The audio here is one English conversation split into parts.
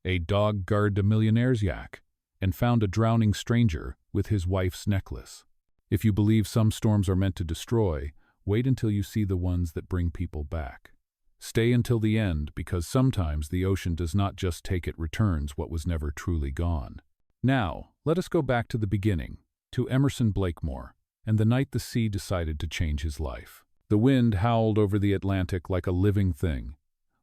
A dog guarded a millionaire's yacht and found a drowning stranger with his wife's necklace. If you believe some storms are meant to destroy, wait until you see the ones that bring people back. Stay until the end, because sometimes the ocean does not just take, it returns what was never truly gone. Now, let us go back to the beginning, to Emerson Blakemore, and the night the sea decided to change his life. The wind howled over the Atlantic like a living thing.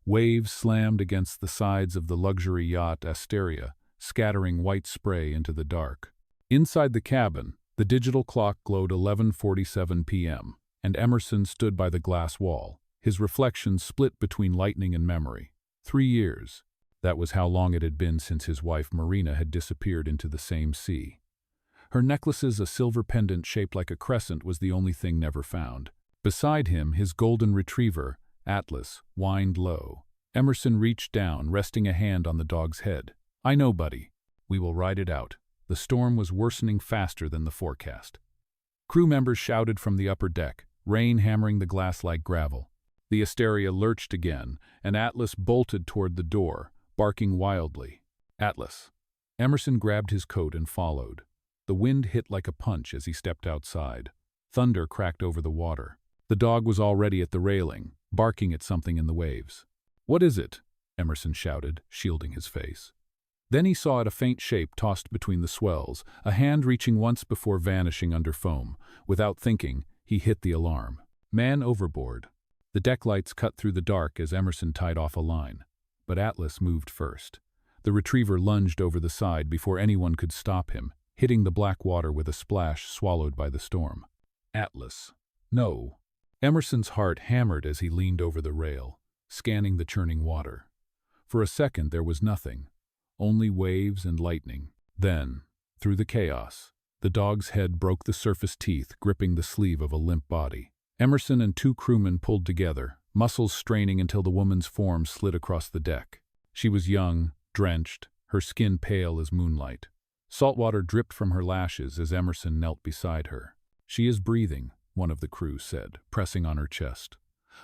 Waves slammed against the sides of the luxury yacht Asteria, scattering white spray into the dark. Inside the cabin, the digital clock glowed 11:47 p.m., and Emerson stood by the glass wall, his reflection split between lightning and memory. 3 years. That was how long it had been since his wife Marina had disappeared into the same sea. Her necklace's a silver pendant shaped like a crescent was the only thing never found. Beside him, his golden retriever, Atlas, whined low. Emerson reached down, resting a hand on the dog's head. "I know, buddy. We will ride it out." The storm was worsening faster than the forecast. Crew members shouted from the upper deck, rain hammering the glass like gravel. The Asteria lurched again, and Atlas bolted toward the door, barking wildly. "Atlas." Emerson grabbed his coat and followed. The wind hit like a punch as he stepped outside. Thunder cracked over the water. The dog was already at the railing, barking at something in the waves. "What is it?" Emerson shouted, shielding his face. Then he saw it, a faint shape tossed between the swells, a hand reaching once before vanishing under foam. Without thinking, he hit the alarm. "Man overboard." The deck lights cut through the dark as Emerson tied off a line. But Atlas moved first. The retriever lunged over the side before anyone could stop him, hitting the black water with a splash swallowed by the storm. "Atlas. No." Emerson's heart hammered as he leaned over the rail, scanning the churning water. For a second there was nothing, only waves and lightning. Then, through the chaos, the dog's head broke the surface teeth, gripping the sleeve of a limp body. Emerson and 2 crewmen pulled together, muscles straining until the woman's form slid across the deck. She was young, drenched, her skin pale as moonlight. Salt water dripped from her lashes as Emerson knelt beside her. "She is breathing," one of the crew said, pressing on her chest.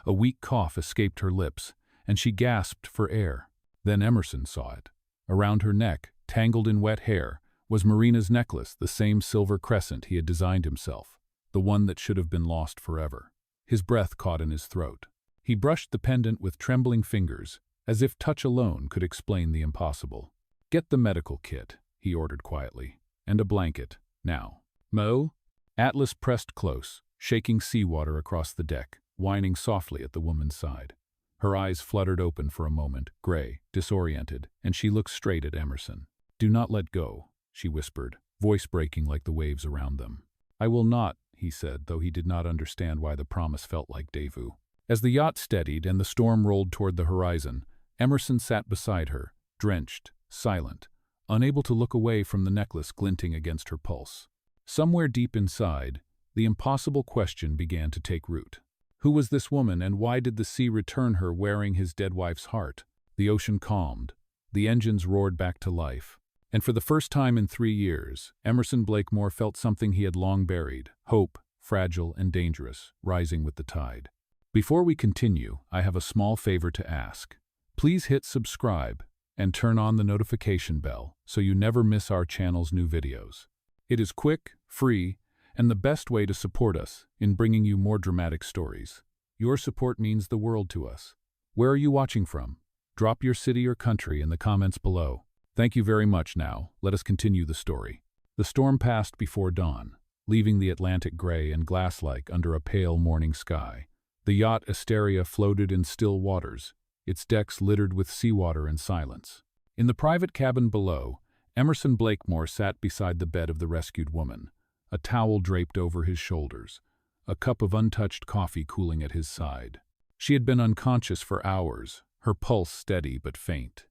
A weak cough escaped her lips, and she gasped for air. Then Emerson saw it. Around her neck, tangled in wet hair, was Marina's necklace, the same silver crescent he had designed himself, the one that should have been lost forever. His breath caught in his throat. He brushed the pendant with trembling fingers, as if touch alone could explain the impossible. "Get the medical kit," he ordered quietly, "and a blanket, now." "Mo?" Atlas pressed close, shaking seawater across the deck, whining softly at the woman's side. Her eyes fluttered open for a moment, gray, disoriented, and she looked straight at Emerson. "Do not let go," she whispered, voice breaking like the waves around them. "I will not," he said, though he did not understand why the promise felt like deja vu. As the yacht steadied and the storm rolled toward the horizon, Emerson sat beside her, drenched, silent, unable to look away from the necklace glinting against her pulse. Somewhere deep inside, the impossible question began to take root. Who was this woman, and why did the sea return her wearing his dead wife's heart? The ocean calmed. The engines roared back to life. And for the first time in 3 years, Emerson Blakemore felt something he had long buried, hope, fragile and dangerous, rising with the tide. Before we continue, I have a small favor to ask. Please hit subscribe and turn on the notification bell so you never miss our channel's new videos. It is quick, free, and the best way to support us in bringing you more dramatic stories. Your support means the world to us. Where are you watching from? Drop your city or country in the comments below. Thank you very much. Now, let us continue the story. The storm passed before dawn, leaving the Atlantic gray and glass-like under a pale morning sky. The yacht Asteria floated in still waters, its decks littered with seawater and silence. In the private cabin below, Emerson Blakemore sat beside the bed of the rescued woman, a towel draped over his shoulders, a cup of untouched coffee cooling at his side. She had been unconscious for hours, her pulse steady but faint.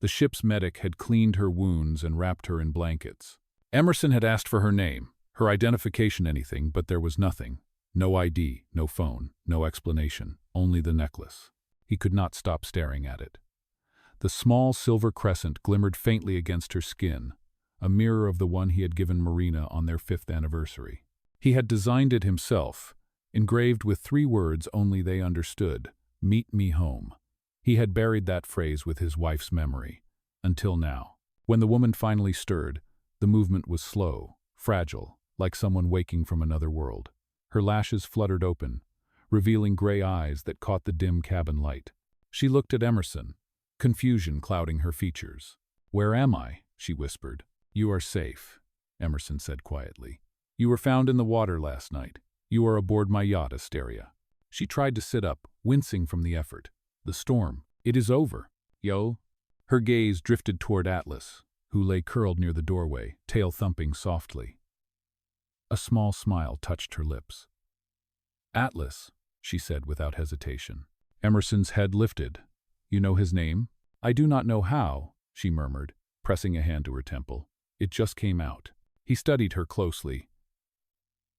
The ship's medic had cleaned her wounds and wrapped her in blankets. Emerson had asked for her name, her identification, anything, but there was nothing. No ID, no phone, no explanation, only the necklace. He could not stop staring at it. The small silver crescent glimmered faintly against her skin, a mirror of the one he had given Marina on their 5th anniversary. He had designed it himself, engraved with 3 words only they understood: "Meet me home." He had buried that phrase with his wife's memory, Until now. When the woman finally stirred, the movement was slow, fragile, like someone waking from another world. Her lashes fluttered open, revealing gray eyes that caught the dim cabin light. She looked at Emerson, confusion clouding her features. "Where am I?" she whispered. "You are safe," Emerson said quietly. "You were found in the water last night. You are aboard my yacht, Asteria." She tried to sit up, wincing from the effort. "The storm. It is over. Yo." Her gaze drifted toward Atlas, who lay curled near the doorway, tail thumping softly. A small smile touched her lips. "Atlas," she said without hesitation. Emerson's head lifted. "You know his name?" "I do not know how," she murmured, pressing a hand to her temple. "It just came out." He studied her closely.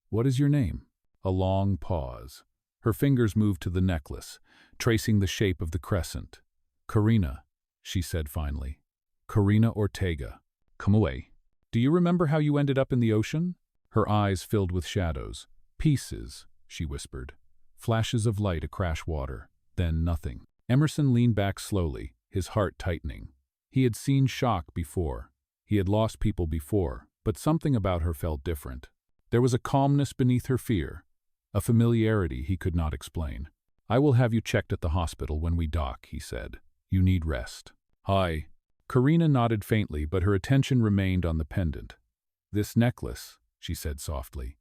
"What is your name?" A long pause. Her fingers moved to the necklace, tracing the shape of the crescent. "Carina," she said finally. "Carina Ortega. Come away. Do you remember how you ended up in the ocean?" Her eyes filled with shadows. "Pieces," she whispered. "Flashes of light, a crash water, then nothing." Emerson leaned back slowly, his heart tightening. He had seen shock before. He had lost people before, but something about her felt different. There was a calmness beneath her fear, a familiarity he could not explain. "I will have you checked at the hospital when we dock," he said. "You need rest." "Hi." Carina nodded faintly, but her attention remained on the pendant. "This necklace," she said softly.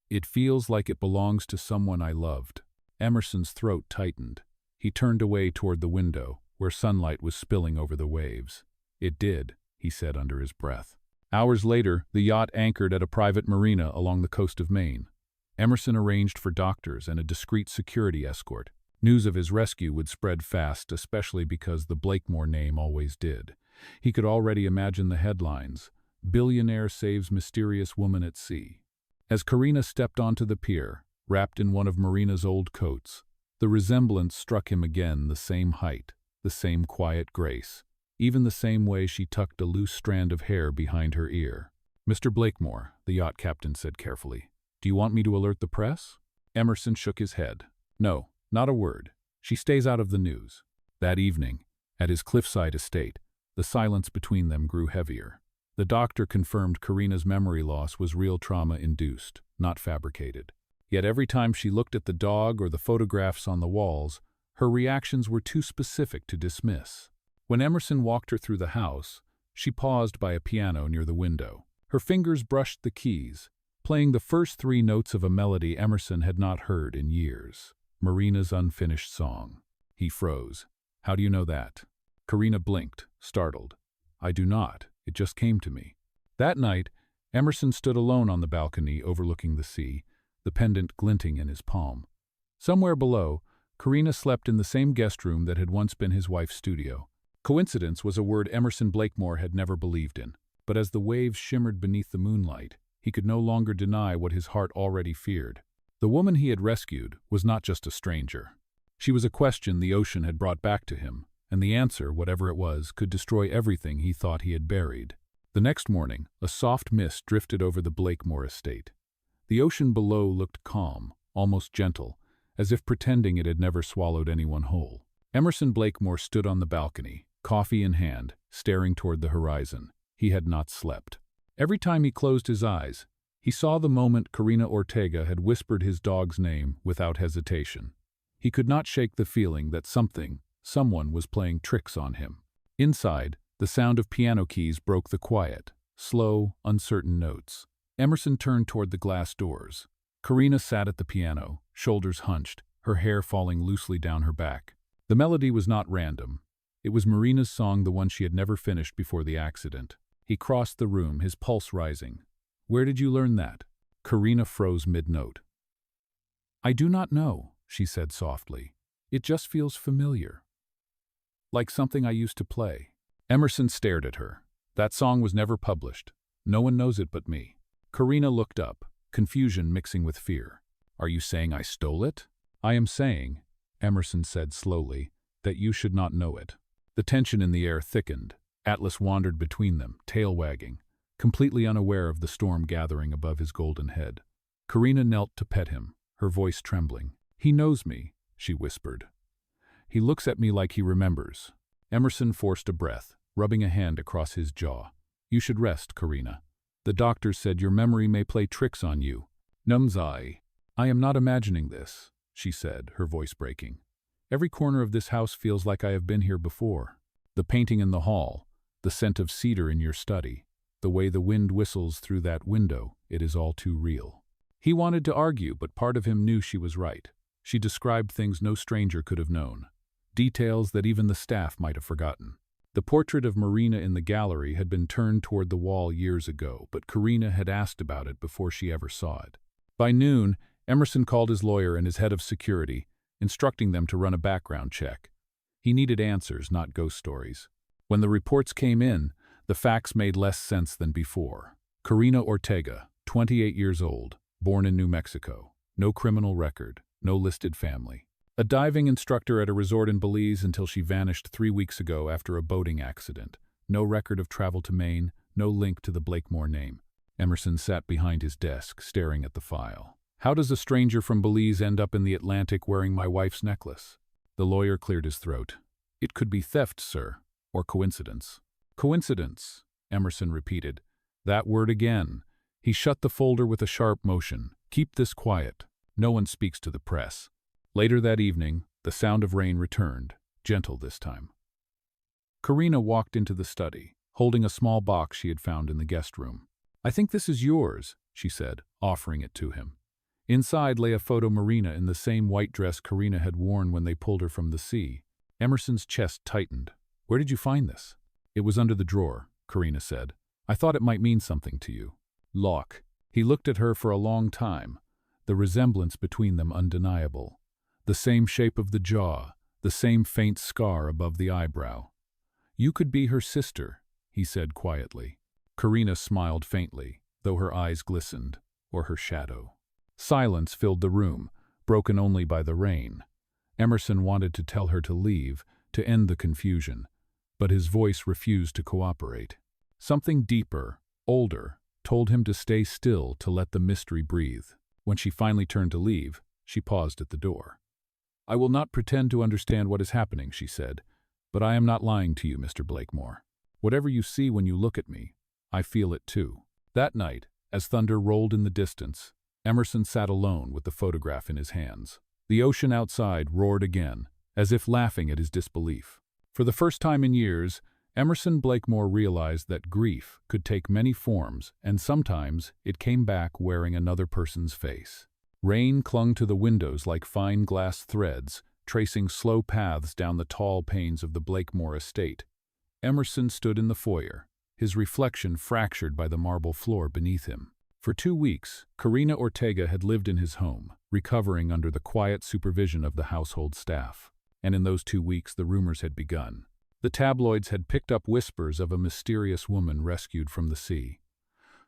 "It feels like it belongs to someone I loved." Emerson's throat tightened. He turned away toward the window, where sunlight was spilling over the waves. "It did," he said under his breath. Hours later, the yacht anchored at a private marina along the coast of Maine. Emerson arranged for doctors and a discreet security escort. News of his rescue would spread fast, especially because the Blakemore name always did. He could already imagine the headlines: "Billionaire saves mysterious woman at sea." As Carina stepped onto the pier, wrapped in one of Marina's old coats, the resemblance struck him again, the same height, the same quiet grace, even the same way she tucked a loose strand of hair behind her ear. "Mr. Blakemore," the yacht captain said carefully, "do you want me to alert the press?" Emerson shook his head. "No, not a word. She stays out of the news." That evening, at his cliffside estate, the silence between them grew heavier. The doctor confirmed Carina's memory loss was real trauma-induced, not fabricated. Yet every time she looked at the dog or the photographs on the walls, her reactions were too specific to dismiss. When Emerson walked her through the house, she paused by a piano near the window. Her fingers brushed the keys, playing the first 3 notes of a melody Emerson had not heard in years. Marina's unfinished song. He froze. "How do you know that?" Carina blinked, startled. "I do not. It just came to me." That night, Emerson stood alone on the balcony overlooking the sea, the pendant glinting in his palm. Somewhere below, Carina slept in the same guest room that had once been his wife's studio. Coincidence was a word Emerson Blakemore had never believed in, but as the waves shimmered beneath the moonlight, he could no longer deny what his heart already feared. The woman he had rescued was not just a stranger. She was a question the ocean had brought back to him, and the answer, whatever it was, could destroy everything he thought he had buried. The next morning, a soft mist drifted over the Blakemore estate. The ocean below looked calm, almost gentle, as if pretending it had never swallowed anyone whole. Emerson Blakemore stood on the balcony, coffee in hand, staring toward the horizon. He had not slept. Every time he closed his eyes, he saw the moment Carina Ortega had whispered his dog's name without hesitation. He could not shake the feeling that someone was playing tricks on him. Inside, the sound of piano keys broke the quiet, slow, uncertain notes. Emerson turned toward the glass doors. Carina sat at the piano, shoulders hunched, her hair falling loosely down her back. The melody was not random. It was Marina's song, the one she had never finished before the accident. He crossed the room, his pulse rising. "Where did you learn that?" Carina froze mid-note. "I do not know," she said softly. "It just feels familiar. Like something I used to play." Emerson stared at her. "That song was never published. No one knows it but me." Carina looked up, confusion mixing with fear. "Are you saying I stole it?" "I am saying," Emerson said slowly, "that you should not know it." The tension in the air thickened. Atlas wandered between them, tail wagging, completely unaware of the storm gathering above his golden head. Carina knelt to pet him, her voice trembling. "He knows me," she whispered. "He looks at me like he remembers." Emerson forced a breath. rubbing a hand across his jaw. "You should rest, Carina. The doctor said your memory may play tricks on you." "Numzai. I am not imagining this," she said, her voice breaking. "Every corner of this house feels like I have been here before. The painting in the hall, the scent of cedar in your study, the way the wind whistles through that window, it is all too real." He wanted to argue, but part of him knew she was right. She described things no stranger could have known, details that even the staff might have forgotten. The portrait of Marina in the gallery had been turned toward the wall years ago, but Carina had asked about it before she ever saw it. By noon, Emerson called his lawyer and his head of security, instructing them to run a background check. He needed answers, not ghost stories. When the reports came in, the facts made less sense than before. Carina Ortega, 28 years old, born in New Mexico. No criminal record, no listed family. A diving instructor at a resort in Belize until she vanished 3 weeks ago after a boating accident. No record of travel to Maine, no link to the Blakemore name. Emerson sat behind his desk, staring at the file. "How does a stranger from Belize end up in the Atlantic wearing my wife's necklace?" The lawyer cleared his throat. "It could be theft, sir, or coincidence." "Coincidence," Emerson repeated. That word again. He shut the folder with a sharp motion. "Keep this quiet. No one speaks to the press." Later that evening, the sound of rain returned, gentle this time. Carina walked into the study, holding a small box she had found in the guest room. "I think this is yours," she said, offering it to him. Inside lay a photo Marina in the same white dress Carina had worn when they pulled her from the sea. Emerson's chest tightened. "Where did you find this?" "It was under the drawer," Carina said. "I thought it might mean something to you." Lock. He looked at her for a long time, the resemblance between them undeniable. The same shape of the jaw, the same faint scar above the eyebrow. "You could be her sister," he said quietly. Carina smiled faintly, though her eyes glistened, or her shadow. Silence filled the room, broken only by the rain. Emerson wanted to tell her to leave, to end the confusion, but his voice refused to cooperate. Something deeper, older, told him to stay still, to let the mystery breathe. When she finally turned to leave, she paused at the door. "I will not pretend to understand what is happening," she said, "but I am not lying to you, Mr. Blakemore. Whatever you see when you look at me, I feel it too." That night, as thunder rolled in the distance, Emerson sat alone with the photograph in his hands. The ocean outside roared again, as if laughing at his disbelief. For the first time in years, Emerson Blakemore realized that grief could take many forms, and sometimes it came back wearing another person's face. Rain clung to the windows like fine glass threads, tracing slow paths down the tall panes of the Blakemore estate. Emerson stood in the foyer, his reflection fractured by the marble floor beneath him. For 2 weeks, Carina Ortega had lived in his home, recovering under the quiet supervision of the household staff. And in those 2 weeks, the rumors had begun. The tabloids had picked up whispers of a mysterious woman rescued from the sea.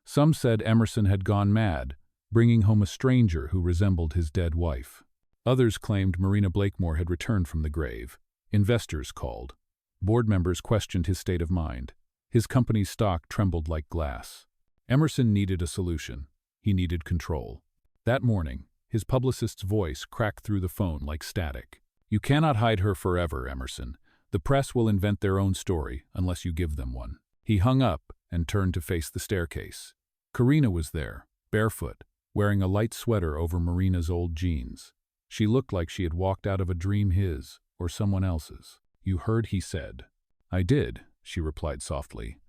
Some said Emerson had gone mad, bringing home a stranger who resembled his dead wife. Others claimed Marina Blakemore had returned from the grave. Investors called. Board members questioned his state of mind. His company's stock trembled like glass. Emerson needed a solution. He needed control. That morning, his publicist's voice cracked through the phone like static. "You cannot hide her forever, Emerson. The press will invent their own story unless you give them one." He hung up and turned to face the staircase. Carina was there, barefoot, wearing a light sweater over Marina's old jeans. She looked like she had walked out of a dream, his or someone else's. "You heard," he said. "I did," she replied softly.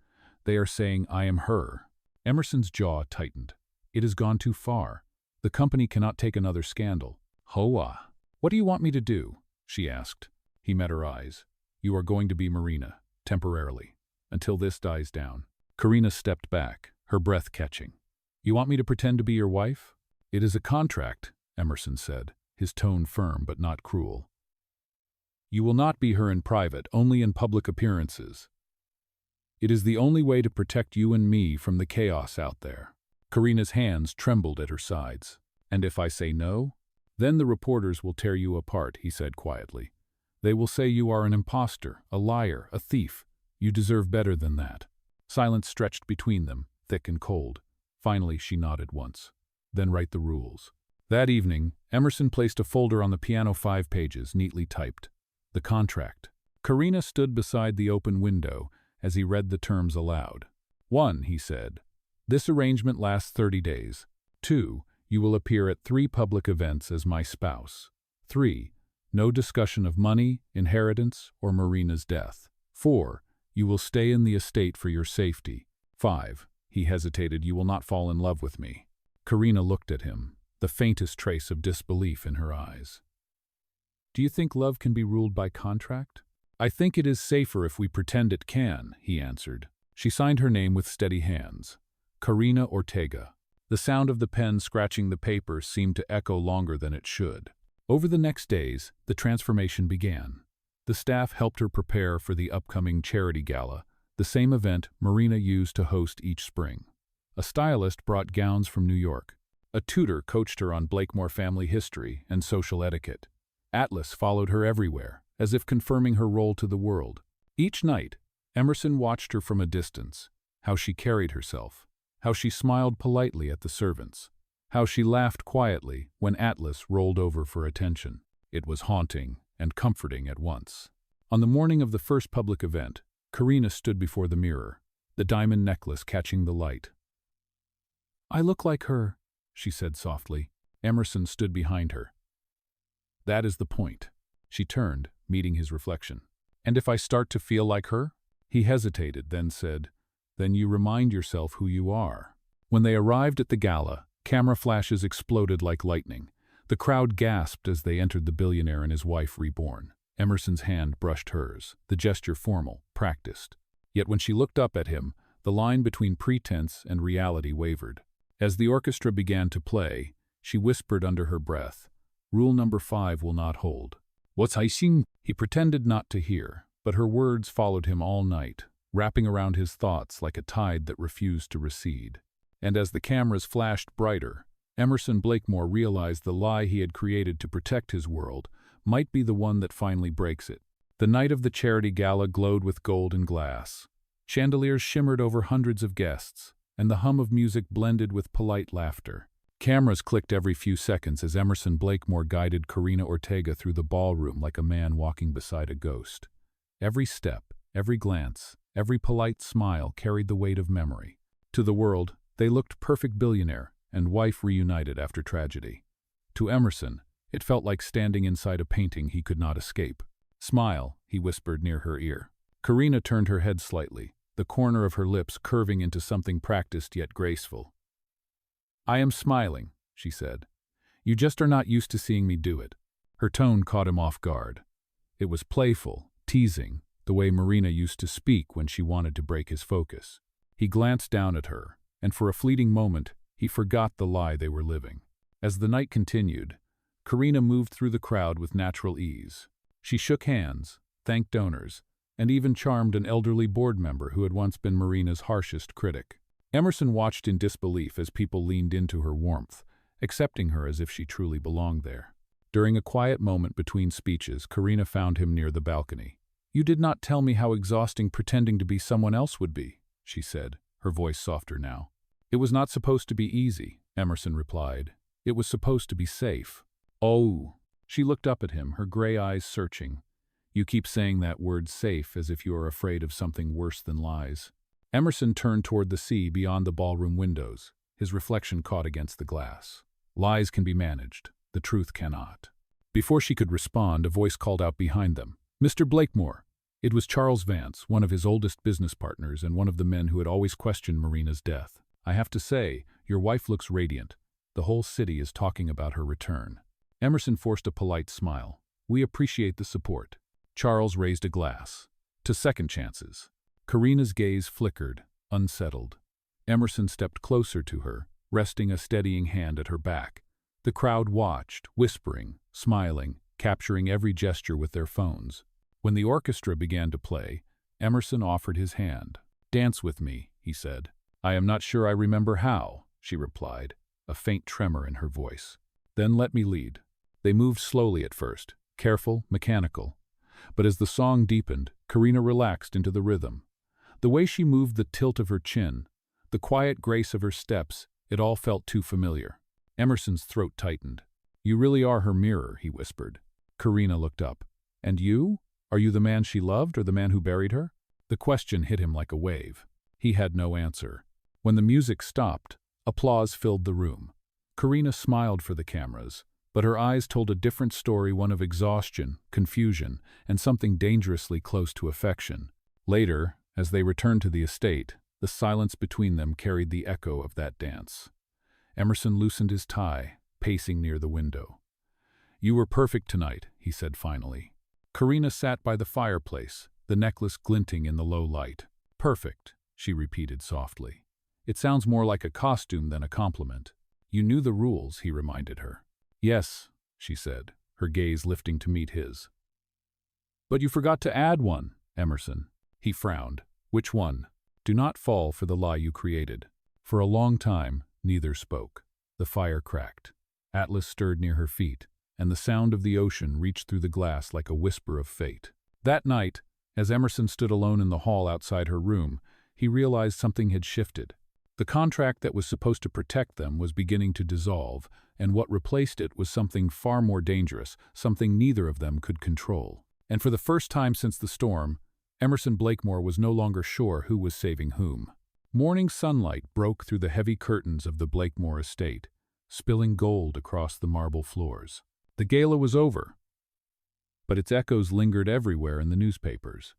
"They are saying I am her." Emerson's jaw tightened. "It has gone too far. The company cannot take another scandal." "Hoa. What do you want me to do?" she asked. He met her eyes. "You are going to be Marina, temporarily, until this dies down." Carina stepped back, her breath catching. "You want me to pretend to be your wife?" "It is a contract," Emerson said, his tone firm but not cruel. "You will not be her in private, only in public appearances. It is the only way to protect you and me from the chaos out there." Carina's hands trembled at her sides. "And if I say no?" "Then the reporters will tear you apart," he said quietly. "They will say you are an imposter, a liar, a thief. You deserve better than that." Silence stretched between them, thick and cold. Finally, she nodded once. "Then write the rules." That evening, Emerson placed a folder on the piano, 5 pages, neatly typed. The contract. Carina stood beside the open window, as he read the terms aloud. 1, he said. This arrangement lasts 30 days. 2, you will appear at 3 public events as my spouse. 3, no discussion of money, inheritance, or Marina's death. 4, you will stay in the estate for your safety. 5, he hesitated, you will not fall in love with me. Carina looked at him, the faintest trace of disbelief in her eyes. Do you think love can be ruled by contract? I think it is safer if we pretend it can, he answered. She signed her name with steady hands. Carina Ortega. The sound of the pen scratching the paper seemed to echo longer than it should. Over the next days, the transformation began. The staff helped her prepare for the upcoming charity gala, the same event Marina used to host each spring. A stylist brought gowns from New York. A tutor coached her on Blakemore family history and social etiquette. Atlas followed her everywhere, as if confirming her role to the world. Each night, Emerson watched her from a distance, how she carried herself, how she smiled politely at the servants, how she laughed quietly when Atlas rolled over for attention. It was haunting and comforting at once. On the morning of the first public event, Carina stood before the mirror, the diamond necklace catching the light. I look like her, she said softly. Emerson stood behind her. That is the point. She turned, meeting his reflection. And if I start to feel like her? He hesitated, then said, Then you remind yourself who you are. When they arrived at the gala, camera flashes exploded like lightning. The crowd gasped as they entered the billionaire and his wife reborn. Emerson's hand brushed hers, the gesture formal, practiced. Yet when she looked up at him, the line between pretense and reality wavered. As the orchestra began to play, she whispered under her breath, Rule number 5 will not hold. What's I sing? He pretended not to hear, but her words followed him all night, wrapping around his thoughts like a tide that refused to recede. And as the cameras flashed brighter, Emerson Blakemore realized the lie he had created to protect his world might be the one that finally breaks it. The night of the charity gala glowed with gold and glass. Chandeliers shimmered over hundreds of guests, and the hum of music blended with polite laughter. Cameras clicked every few seconds as Emerson Blakemore guided Carina Ortega through the ballroom like a man walking beside a ghost. Every step, every glance, every polite smile carried the weight of memory. To the world, they looked perfect billionaire and wife reunited after tragedy. To Emerson, it felt like standing inside a painting he could not escape. Smile, he whispered near her ear. Carina turned her head slightly, the corner of her lips curving into something practiced yet graceful. I am smiling, she said. You just are not used to seeing me do it. Her tone caught him off guard. It was playful, teasing, the way Marina used to speak when she wanted to break his focus. He glanced down at her, and for a fleeting moment, he forgot the lie they were living. As the night continued, Carina moved through the crowd with natural ease. She shook hands, thanked donors, and even charmed an elderly board member who had once been Marina's harshest critic. Emerson watched in disbelief as people leaned into her warmth, accepting her as if she truly belonged there. During a quiet moment between speeches, Carina found him near the balcony. You did not tell me how exhausting pretending to be someone else would be, she said, her voice softer now. It was not supposed to be easy, Emerson replied. It was supposed to be safe. Oh, she looked up at him, her gray eyes searching. You keep saying that word safe as if you are afraid of something worse than lies. Emerson turned toward the sea beyond the ballroom windows, his reflection caught against the glass. Lies can be managed, the truth cannot. Before she could respond, a voice called out behind them, Mr. Blakemore. It was Charles Vance, one of his oldest business partners and one of the men who had always questioned Marina's death. I have to say, your wife looks radiant. The whole city is talking about her return. Emerson forced a polite smile. We appreciate the support. Charles raised a glass. To second chances. Carina's gaze flickered, unsettled. Emerson stepped closer to her, resting a steadying hand at her back. The crowd watched, whispering, smiling, capturing every gesture with their phones. When the orchestra began to play, Emerson offered his hand. Dance with me, he said. I am not sure I remember how, she replied, a faint tremor in her voice. Then let me lead. They moved slowly at first, careful, mechanical. But as the song deepened, Carina relaxed into the rhythm. The way she moved the tilt of her chin, the quiet grace of her steps, it all felt too familiar. Emerson's throat tightened. You really are her mirror, he whispered. Carina looked up. And you? Are you the man she loved or the man who buried her? The question hit him like a wave. He had no answer. When the music stopped, applause filled the room. Carina smiled for the cameras, but her eyes told a different story, one of exhaustion, confusion, and something dangerously close to affection. Later, as they returned to the estate, the silence between them carried the echo of that dance. Emerson loosened his tie, pacing near the window. "You were perfect tonight," he said finally. Carina sat by the fireplace, the necklace glinting in the low light. "Perfect," she repeated softly. "It sounds more like a costume than a compliment." "You knew the rules," he reminded her. "Yes," she said, her gaze lifting to meet his. "But you forgot to add one, Emerson." He frowned. "Which one?" "Do not fall for the lie you created." For a long time, neither spoke. The fire cracked. Atlas stirred near her feet, and the sound of the ocean reached through the glass like a whisper of fate. That night, as Emerson stood alone in the hall outside her room, he realized something had shifted. The contract that was supposed to protect them was beginning to dissolve, and what replaced it was something far more dangerous, something neither of them could control. And for the first time since the storm, Emerson Blakemore was no longer sure who was saving whom. Morning sunlight broke through the heavy curtains of the Blakemore estate, spilling gold across the marble floors. The gala was over, but its echoes lingered everywhere in the newspapers,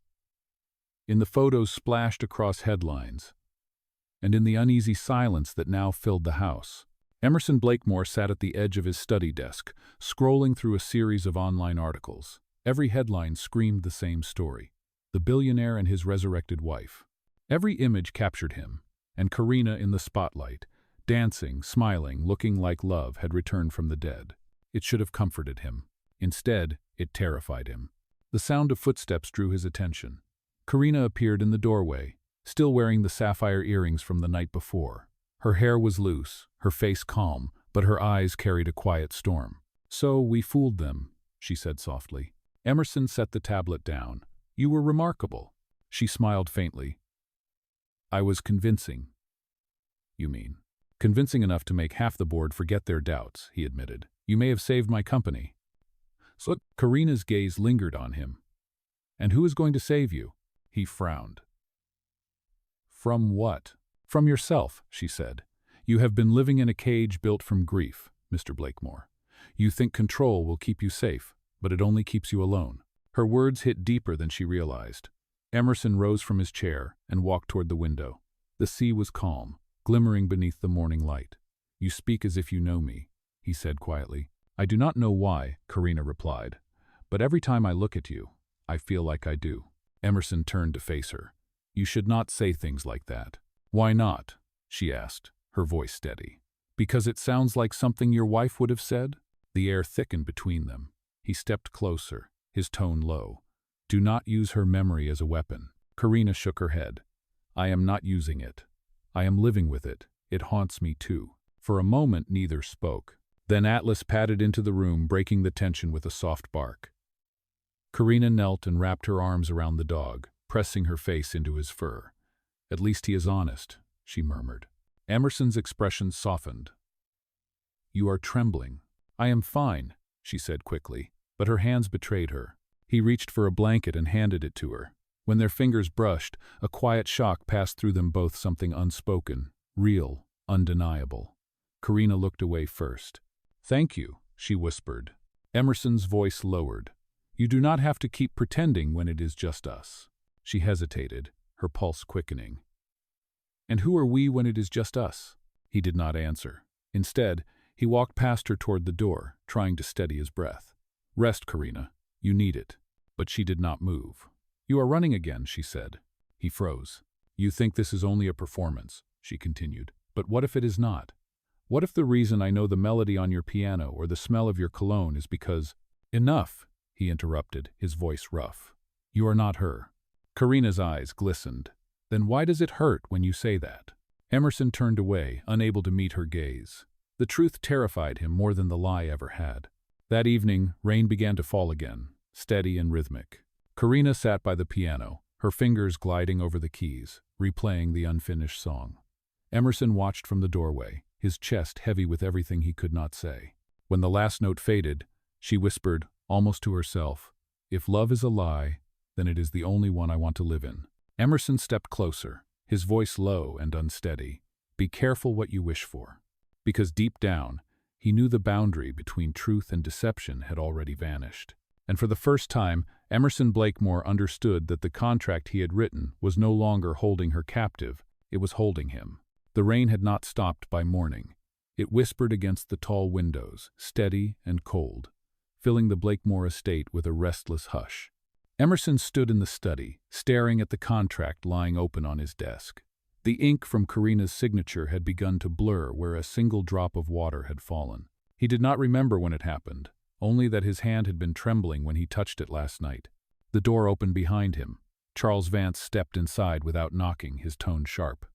in the photos splashed across headlines, and in the uneasy silence that now filled the house. Emerson Blakemore sat at the edge of his study desk, scrolling through a series of online articles. Every headline screamed the same story: the billionaire and his resurrected wife. Every image captured him, and Carina in the spotlight, dancing, smiling, looking like love had returned from the dead. It should have comforted him. Instead, it terrified him. The sound of footsteps drew his attention. Carina appeared in the doorway, still wearing the sapphire earrings from the night before. Her hair was loose, her face calm, but her eyes carried a quiet storm. "So we fooled them," she said softly. Emerson set the tablet down. "You were remarkable." She smiled faintly. "I was convincing." "You mean?" "Convincing enough to make half the board forget their doubts," he admitted. "You may have saved my company." So Carina's gaze lingered on him. "And who is going to save you?" He frowned. "From what?" "From yourself," she said. "You have been living in a cage built from grief, Mr. Blakemore. You think control will keep you safe, but it only keeps you alone." Her words hit deeper than she realized. Emerson rose from his chair and walked toward the window. The sea was calm, glimmering beneath the morning light. "You speak as if you know me," he said quietly. "I do not know why," Carina replied, "but every time I look at you, I feel like I do." Emerson turned to face her. "You should not say things like that." "Why not?" she asked, her voice steady. "Because it sounds like something your wife would have said?" The air thickened between them. He stepped closer, his tone low. "Do not use her memory as a weapon." Carina shook her head. "I am not using it. I am living with it. It haunts me too." For a moment neither spoke. Then Atlas padded into the room, breaking the tension with a soft bark. Carina knelt and wrapped her arms around the dog, pressing her face into his fur. "At least he is honest," she murmured. Emerson's expression softened. "You are trembling." "I am fine," she said quickly, but her hands betrayed her. He reached for a blanket and handed it to her. When their fingers brushed, a quiet shock passed through them both, something unspoken, real, undeniable. Carina looked away first. "Thank you," she whispered. Emerson's voice lowered. "You do not have to keep pretending when it is just us." She hesitated, her pulse quickening. "And who are we when it is just us?" He did not answer. Instead, he walked past her toward the door, trying to steady his breath. "Rest, Carina. You need it." But she did not move. "You are running again," she said. He froze. "You think this is only a performance," she continued. "But what if it is not? What if the reason I know the melody on your piano or the smell of your cologne is because—" "Enough," he interrupted, his voice rough. "You are not her." Carina's eyes glistened. "Then why does it hurt when you say that?" Emerson turned away, unable to meet her gaze. The truth terrified him more than the lie ever had. That evening, rain began to fall again, steady and rhythmic. Carina sat by the piano, her fingers gliding over the keys, replaying the unfinished song. Emerson watched from the doorway, his chest heavy with everything he could not say. When the last note faded, she whispered, almost to herself, "If love is a lie, then it is the only one I want to live in." Emerson stepped closer, his voice low and unsteady. Be careful what you wish for. Because deep down, he knew the boundary between truth and deception had already vanished. And for the first time, Emerson Blakemore understood that the contract he had written was no longer holding her captive, it was holding him. The rain had not stopped by morning. It whispered against the tall windows, steady and cold, filling the Blakemore estate with a restless hush. Emerson stood in the study, staring at the contract lying open on his desk. The ink from Carina's signature had begun to blur where a single drop of water had fallen. He did not remember when it happened, only that his hand had been trembling when he touched it last night. The door opened behind him. Charles Vance stepped inside without knocking, his tone sharp.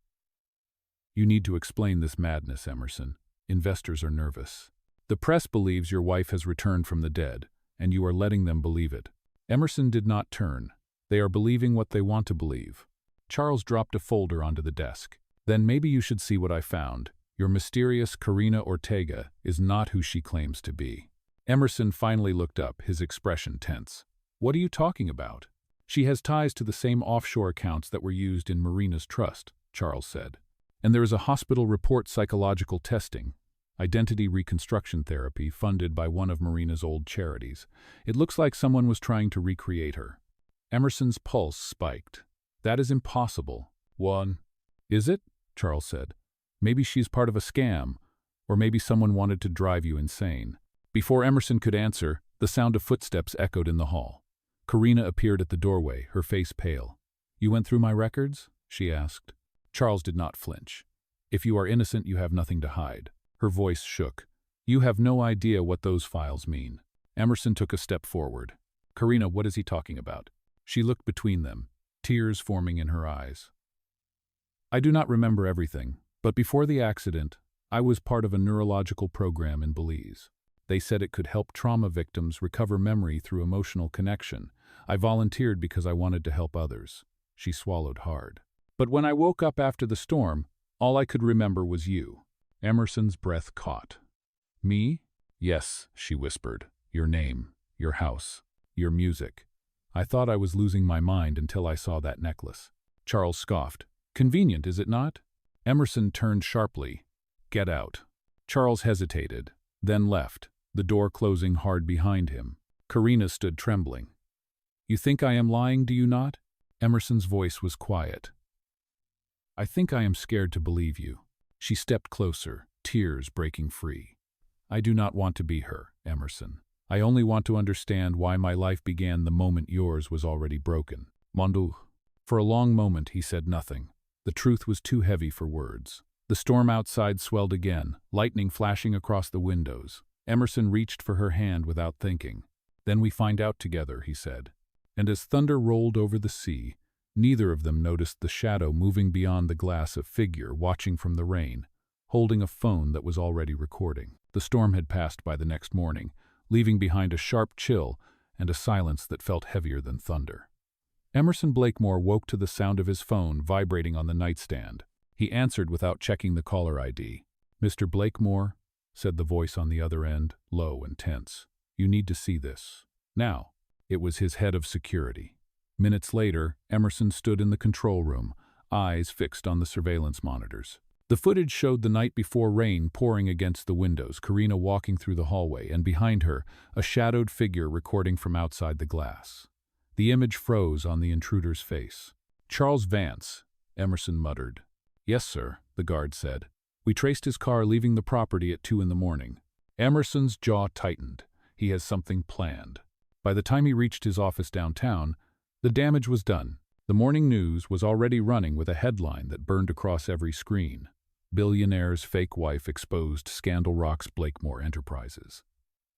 You need to explain this madness, Emerson. Investors are nervous. The press believes your wife has returned from the dead, and you are letting them believe it. Emerson did not turn. They are believing what they want to believe. Charles dropped a folder onto the desk. Then maybe you should see what I found. Your mysterious Carina Ortega is not who she claims to be. Emerson finally looked up, his expression tense. What are you talking about? She has ties to the same offshore accounts that were used in Marina's trust, Charles said. And there is a hospital report psychological testing, identity reconstruction therapy funded by one of Marina's old charities. It looks like someone was trying to recreate her. Emerson's pulse spiked. That is impossible. Is it? Charles said. Maybe she's part of a scam, or maybe someone wanted to drive you insane. Before Emerson could answer, the sound of footsteps echoed in the hall. Carina appeared at the doorway, her face pale. You went through my records? She asked. Charles did not flinch. If you are innocent, you have nothing to hide. Her voice shook. You have no idea what those files mean. Emerson took a step forward. Carina, what is he talking about? She looked between them, tears forming in her eyes. I do not remember everything, but before the accident, I was part of a neurological program in Belize. They said it could help trauma victims recover memory through emotional connection. I volunteered because I wanted to help others. She swallowed hard. But when I woke up after the storm, all I could remember was you. Emerson's breath caught. Me? Yes, she whispered. Your name, your house, your music. I thought I was losing my mind until I saw that necklace. Charles scoffed. Convenient, is it not? Emerson turned sharply. Get out. Charles hesitated, then left, the door closing hard behind him. Carina stood trembling. You think I am lying, do you not? Emerson's voice was quiet. I think I am scared to believe you. She stepped closer, tears breaking free. I do not want to be her, Emerson. I only want to understand why my life began the moment yours was already broken. Mondu. For a long moment he said nothing. The truth was too heavy for words. The storm outside swelled again, lightning flashing across the windows. Emerson reached for her hand without thinking. Then we find out together, he said. And as thunder rolled over the sea, neither of them noticed the shadow moving beyond the glass, a figure watching from the rain, holding a phone that was already recording. The storm had passed by the next morning, leaving behind a sharp chill and a silence that felt heavier than thunder. Emerson Blakemore woke to the sound of his phone vibrating on the nightstand. He answered without checking the caller ID. Mr. Blakemore, said the voice on the other end, low and tense. You need to see this. Now. It was his head of security. Minutes later, Emerson stood in the control room, eyes fixed on the surveillance monitors. The footage showed the night before rain pouring against the windows, Carina walking through the hallway, and behind her, a shadowed figure recording from outside the glass. The image froze on the intruder's face. Charles Vance, Emerson muttered. Yes, sir, the guard said. We traced his car leaving the property at 2 a.m. Emerson's jaw tightened. He has something planned. By the time he reached his office downtown, the damage was done. The morning news was already running with a headline that burned across every screen. Billionaire's fake wife exposed, scandal rocks Blakemore Enterprises.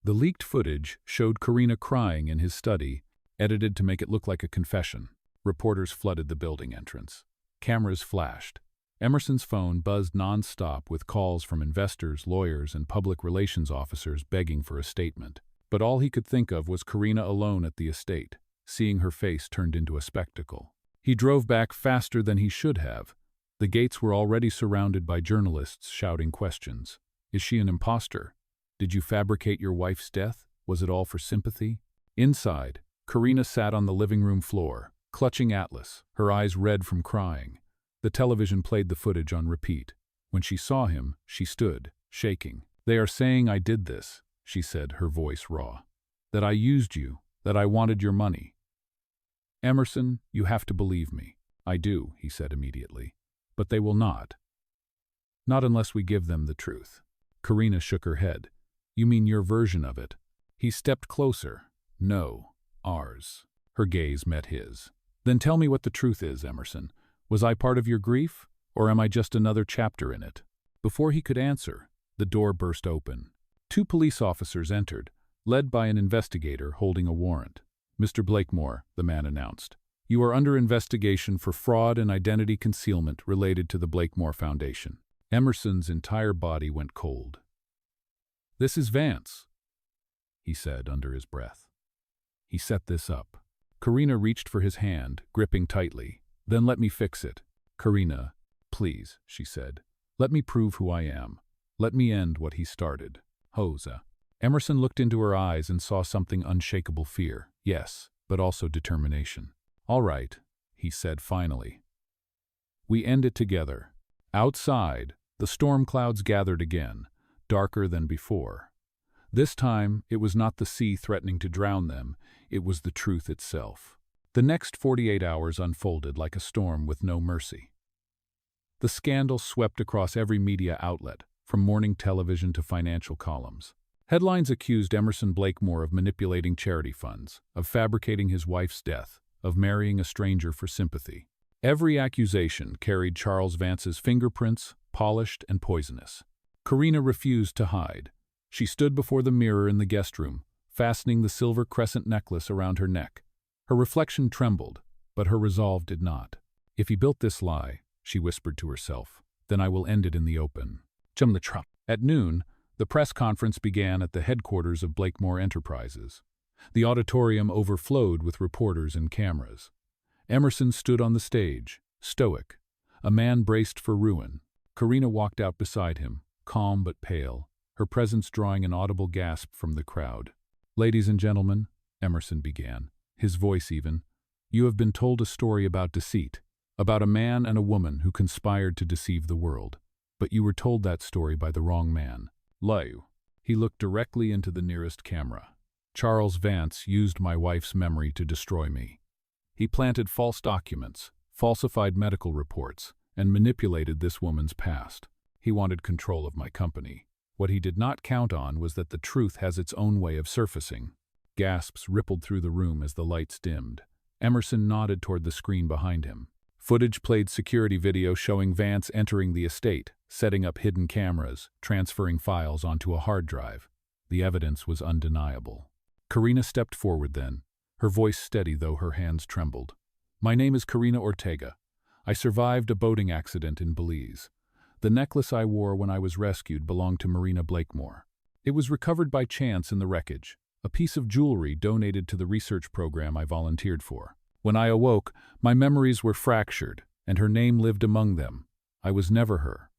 The leaked footage showed Carina crying in his study, edited to make it look like a confession. Reporters flooded the building entrance. Cameras flashed. Emerson's phone buzzed non-stop with calls from investors, lawyers, and public relations officers begging for a statement. But all he could think of was Carina alone at the estate, seeing her face turned into a spectacle. He drove back faster than he should have. The gates were already surrounded by journalists shouting questions. Is she an imposter? Did you fabricate your wife's death? Was it all for sympathy? Inside, Carina sat on the living room floor, clutching Atlas, her eyes red from crying. The television played the footage on repeat. When she saw him, she stood, shaking. "They are saying I did this," she said, her voice raw. "That I used you, that I wanted your money." "Emerson, you have to believe me." "I do," he said immediately. "But they will not. Not unless we give them the truth." Carina shook her head. "You mean your version of it?" He stepped closer. "No, ours." Her gaze met his. "Then tell me what the truth is, Emerson. Was I part of your grief, or am I just another chapter in it?" Before he could answer, the door burst open. 2 police officers entered, led by an investigator holding a warrant. "Mr. Blakemore," the man announced, "you are under investigation for fraud and identity concealment related to the Blakemore Foundation." Emerson's entire body went cold. "This is Vance," he said under his breath. "He set this up." Carina reached for his hand, gripping tightly. "Then let me fix it." "Carina, please," she said. "Let me prove who I am. Let me end what he started." "Hosa." Emerson looked into her eyes and saw something unshakable fear. Yes, but also determination. "All right," he said finally. "We end it together." Outside, the storm clouds gathered again, darker than before. This time, it was not the sea threatening to drown them, it was the truth itself. The next 48 hours unfolded like a storm with no mercy. The scandal swept across every media outlet, from morning television to financial columns. Headlines accused Emerson Blakemore of manipulating charity funds, of fabricating his wife's death, of marrying a stranger for sympathy. Every accusation carried Charles Vance's fingerprints, polished and poisonous. Carina refused to hide. She stood before the mirror in the guest room, fastening the silver crescent necklace around her neck. Her reflection trembled, but her resolve did not. "If he built this lie," she whispered to herself, "then I will end it in the open." At noon, the press conference began at the headquarters of Blakemore Enterprises. The auditorium overflowed with reporters and cameras. Emerson stood on the stage, stoic, a man braced for ruin. Carina walked out beside him, calm but pale, her presence drawing an audible gasp from the crowd. "Ladies and gentlemen," Emerson began, his voice even, "you have been told a story about deceit, about a man and a woman who conspired to deceive the world. But you were told that story by the wrong man. Liu." He looked directly into the nearest camera. "Charles Vance used my wife's memory to destroy me. He planted false documents, falsified medical reports, and manipulated this woman's past. He wanted control of my company. What he did not count on was that the truth has its own way of surfacing." Gasps rippled through the room as the lights dimmed. Emerson nodded toward the screen behind him. Footage played security video showing Vance entering the estate, setting up hidden cameras, transferring files onto a hard drive. The evidence was undeniable. Carina stepped forward then, her voice steady though her hands trembled. "My name is Carina Ortega. I survived a boating accident in Belize. The necklace I wore when I was rescued belonged to Carina Blakemore. It was recovered by chance in the wreckage, a piece of jewelry donated to the research program I volunteered for. When I awoke, my memories were fractured, and her name lived among them. I was never her.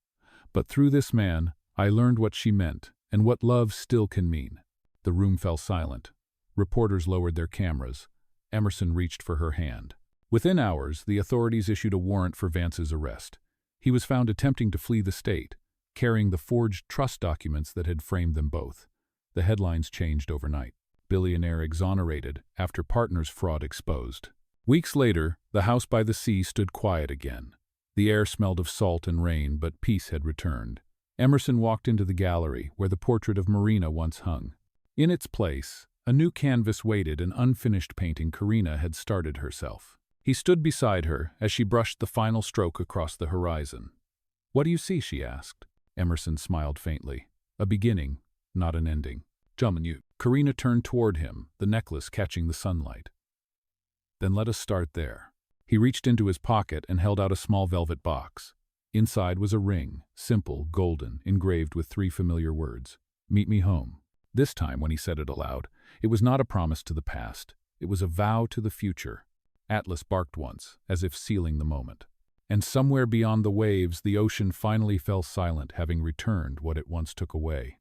But through this man, I learned what she meant, and what love still can mean." The room fell silent. Reporters lowered their cameras. Emerson reached for her hand. Within hours, the authorities issued a warrant for Vance's arrest. He was found attempting to flee the state, carrying the forged trust documents that had framed them both. The headlines changed overnight. Billionaire exonerated after partner's fraud exposed. Weeks later, the house by the sea stood quiet again. The air smelled of salt and rain, but peace had returned. Emerson walked into the gallery where the portrait of Carina once hung. In its place, a new canvas waited, an unfinished painting Carina had started herself. He stood beside her as she brushed the final stroke across the horizon. "What do you see?" she asked. Emerson smiled faintly. "A beginning, not an ending." Carina turned toward him, the necklace catching the sunlight. "Then let us start there." He reached into his pocket and held out a small velvet box. Inside was a ring, simple, golden, engraved with 3 familiar words. "Meet me home." This time, when he said it aloud, it was not a promise to the past. It was a vow to the future. Atlas barked once, as if sealing the moment. And somewhere beyond the waves, the ocean finally fell silent, having returned what it once took away.